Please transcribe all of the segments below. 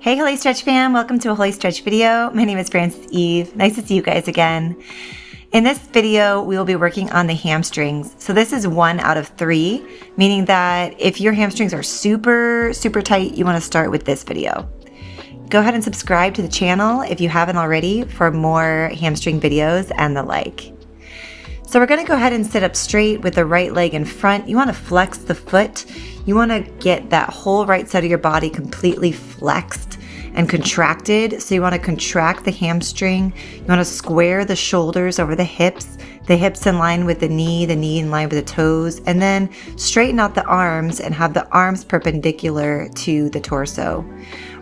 Hey Holistretch fam, welcome to a Holistretch video. My name is Frances Eve. Nice to see you guys again. In this video, we will be working on the hamstrings. So this is 1 out of 3, meaning that if your hamstrings are super tight, you want to start with this video. Go ahead and subscribe to the channel if you haven't already for more hamstring videos and the like. So we're going to go ahead and sit up straight with the right leg in front. You want to flex the foot. You want to get that whole right side of your body completely flexed and contracted. So you want to contract the hamstring. You want to square the shoulders over the hips in line with the knee in line with the toes, and then straighten out the arms and have the arms perpendicular to the torso.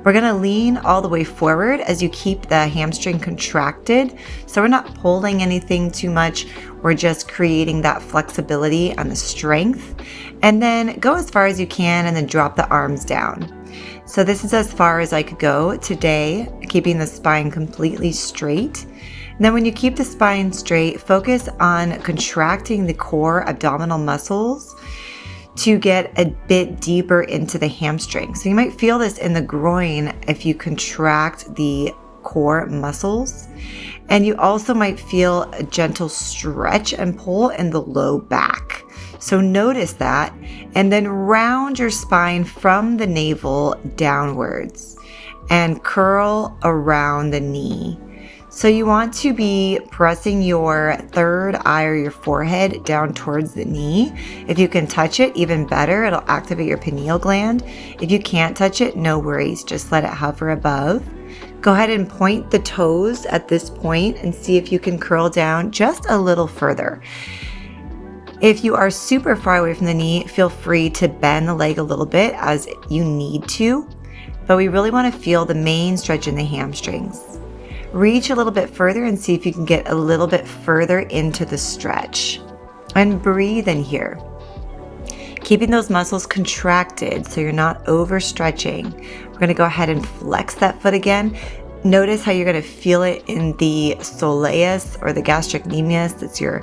We're going to lean all the way forward as you keep the hamstring contracted. So we're not pulling anything too much. We're just creating that flexibility and the strength. And then go as far as you can and then drop the arms down. So this is as far as I could go today, keeping the spine completely straight. And then when you keep the spine straight, focus on contracting the core abdominal muscles to get a bit deeper into the hamstring. So you might feel this in the groin if you contract the core muscles. And you also might feel a gentle stretch and pull in the low back. So notice that, and then round your spine from the navel downwards and curl around the knee. So you want to be pressing your third eye or your forehead down towards the knee. If you can touch it, even better. It'll activate your pineal gland. If you can't touch it, no worries. Just let it hover above. Go ahead and point the toes at this point and see if you can curl down just a little further. If you are super far away from the knee, feel free to bend the leg a little bit as you need to, but we really want to feel the main stretch in the hamstrings. Reach a little bit further and see if you can get a little bit further into the stretch. And breathe in here. Keeping those muscles contracted so you're not overstretching. We're going to go ahead and flex that foot again. Notice how you're going to feel it in the soleus or the gastrocnemius. That's your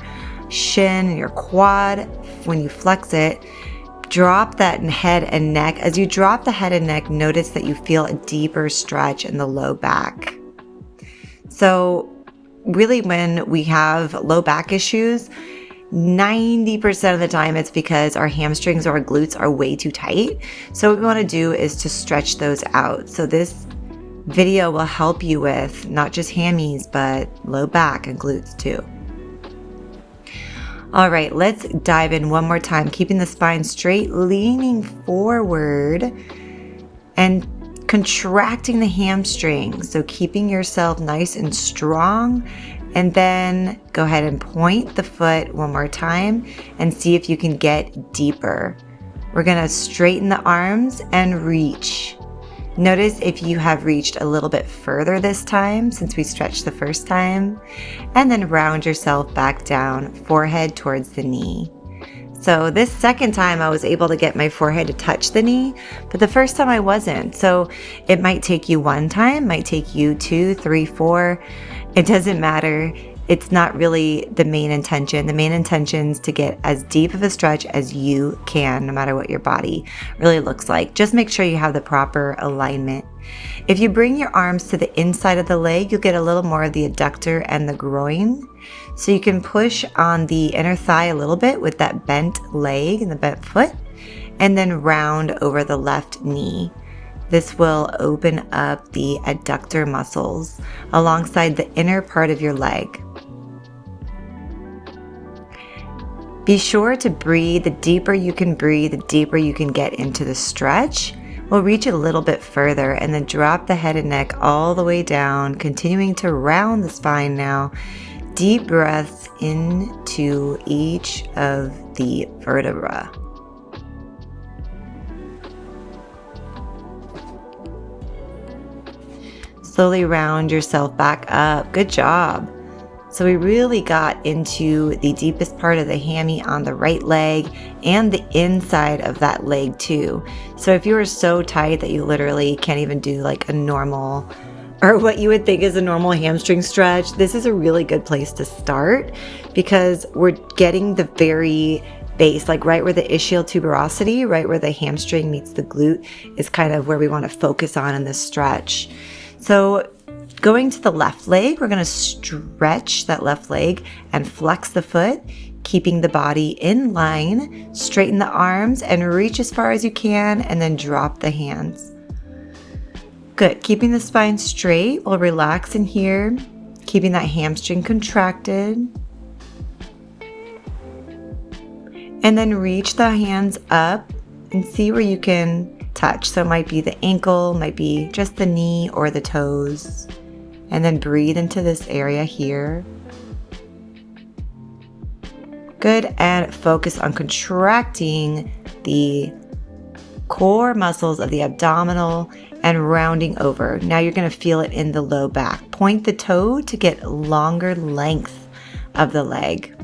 shin and your quad. When you flex it, drop that head and neck. As you drop the head and neck, notice that you feel a deeper stretch in the low back. So really when we have low back issues, 90% of the time it's because our hamstrings or our glutes are way too tight. So what we want to do is to stretch those out. So this video will help you with not just hammies, but low back and glutes too. All right, let's dive in one more time, keeping the spine straight, leaning forward and contracting the hamstring. So keeping yourself nice and strong. And then go ahead and point the foot one more time and see if you can get deeper. We're going to straighten the arms and reach. Notice if you have reached a little bit further this time since we stretched the first time. And then round yourself back down, forehead towards the knee. So this second time I was able to get my forehead to touch the knee, but the first time I wasn't. So it might take you 1 time, might take you 2, 3, 4. It doesn't matter. It's not really the main intention. The main intention is to get as deep of a stretch as you can, no matter what your body really looks like. Just make sure you have the proper alignment. If you bring your arms to the inside of the leg, you'll get a little more of the adductor and the groin. So you can push on the inner thigh a little bit with that bent leg and the bent foot, and then round over the left knee. This will open up the adductor muscles alongside the inner part of your leg. Be sure to breathe. The deeper you can breathe, the deeper you can get into the stretch. We'll reach a little bit further and then drop the head and neck all the way down, continuing to round the spine now. Deep breaths into each of the vertebrae. Slowly round yourself back up. Good job. So we really got into the deepest part of the hammy on the right leg and the inside of that leg too. So if you are so tight that you literally can't even do like a normal or what you would think is a normal hamstring stretch, this is a really good place to start because we're getting the very base, like right where the ischial tuberosity, right where the hamstring meets the glute, is kind of where we want to focus on in this stretch. So going to the left leg, we're going to stretch that left leg and flex the foot, keeping the body in line. Straighten the arms and reach as far as you can, and then drop the hands. Good. Keeping the spine straight while relaxing here, keeping that hamstring contracted. And then reach the hands up and see where you can touch. So it might be the ankle, might be just the knee or the toes. And then breathe into this area here. Good, and focus on contracting the core muscles of the abdominal and rounding over. Now you're going to feel it in the low back. Point the toe to get longer length of the leg.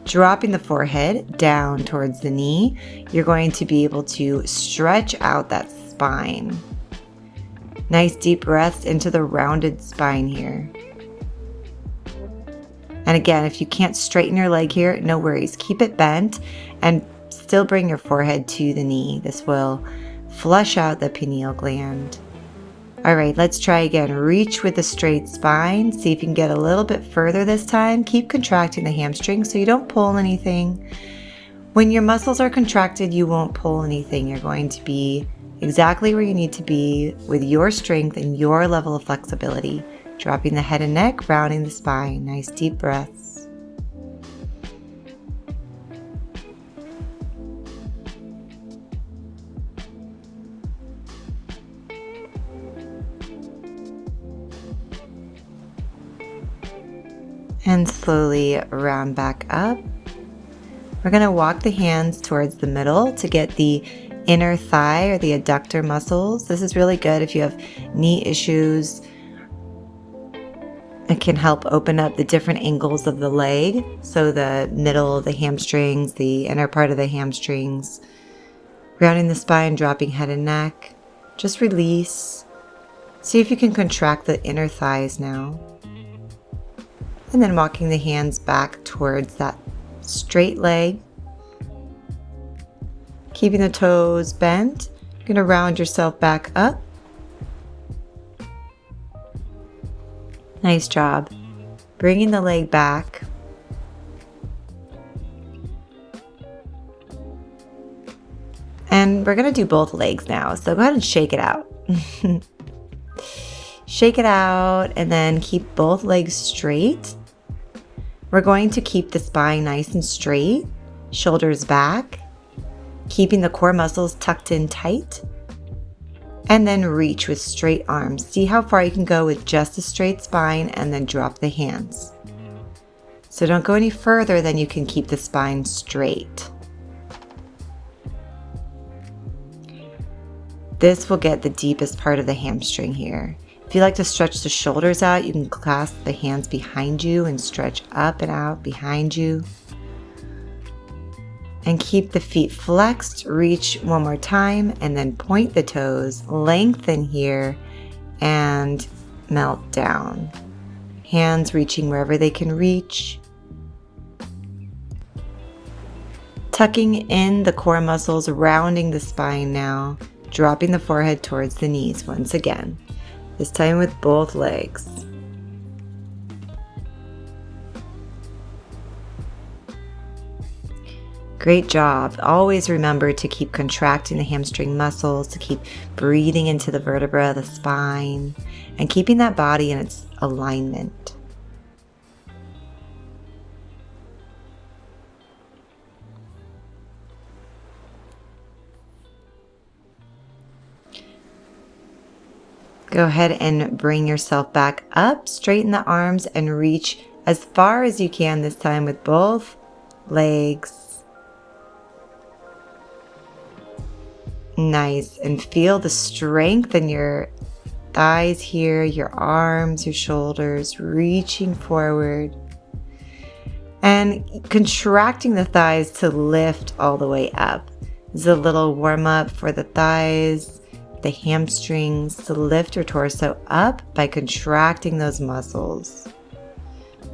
Dropping the forehead down towards the knee, you're going to be able to stretch out that spine. Nice deep breaths into the rounded spine here. And again, if you can't straighten your leg here, no worries. Keep it bent and still bring your forehead to the knee. This will flush out the pineal gland. All right, let's try again. Reach with a straight spine. See if you can get a little bit further this time. Keep contracting the hamstring so you don't pull anything. When your muscles are contracted, you won't pull anything. You're going to be exactly where you need to be with your strength and your level of flexibility. Dropping the head and neck, rounding the spine. Nice deep breaths. And slowly round back up. We're going to walk the hands towards the middle to get the inner thigh or the adductor muscles. This is really good if you have knee issues. It can help open up the different angles of the leg. So the middle of the hamstrings, the inner part of the hamstrings. Rounding the spine, dropping head and neck. Just release. See if you can contract the inner thighs now. And then walking the hands back towards that straight leg. Keeping the toes bent. You're going to round yourself back up. Nice job. Bringing the leg back. And we're going to do both legs now. So go ahead and shake it out. Shake it out and then keep both legs straight. We're going to keep the spine nice and straight, shoulders back, keeping the core muscles tucked in tight. And then reach with straight arms. See how far you can go with just a straight spine and then drop the hands. So don't go any further than you can keep the spine straight. This will get the deepest part of the hamstring here. If you like to stretch the shoulders out, you can clasp the hands behind you and stretch up and out behind you. And keep the feet flexed. Reach one more time and then point the toes, lengthen here and melt down. Hands reaching wherever they can reach. Tucking in the core muscles, rounding the spine now, dropping the forehead towards the knees once again, this time with both legs. Great job. Always remember to keep contracting the hamstring muscles, to keep breathing into the vertebra, the spine, and keeping that body in its alignment. Go ahead and bring yourself back up, straighten the arms, and reach as far as you can this time with both legs. Nice. And feel the strength in your thighs here, your arms, your shoulders, reaching forward. And contracting the thighs to lift all the way up. This is a little warm up for the thighs, the hamstrings, to lift your torso up by contracting those muscles.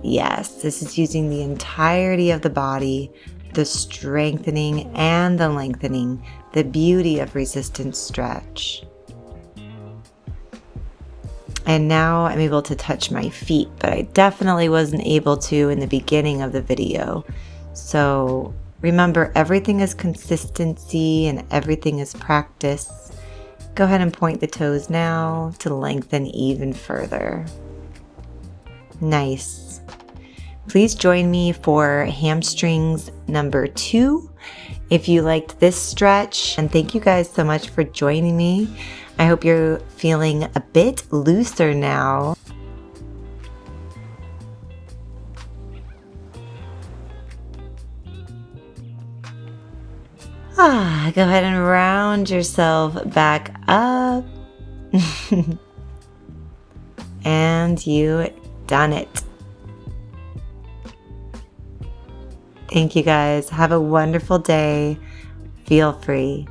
Yes, this is using the entirety of the body the strengthening and the lengthening, the beauty of resistance stretch. And now I'm able to touch my feet, but I definitely wasn't able to in the beginning of the video. So remember, everything is consistency and everything is practice. Go ahead and point the toes now to lengthen even further. Nice. Please join me for hamstrings number 2 if you liked this stretch. And thank you guys so much for joining me. I hope you're feeling a bit looser now. Go ahead and round yourself back up. And you done it. Thank you guys. Have a wonderful day. Feel free.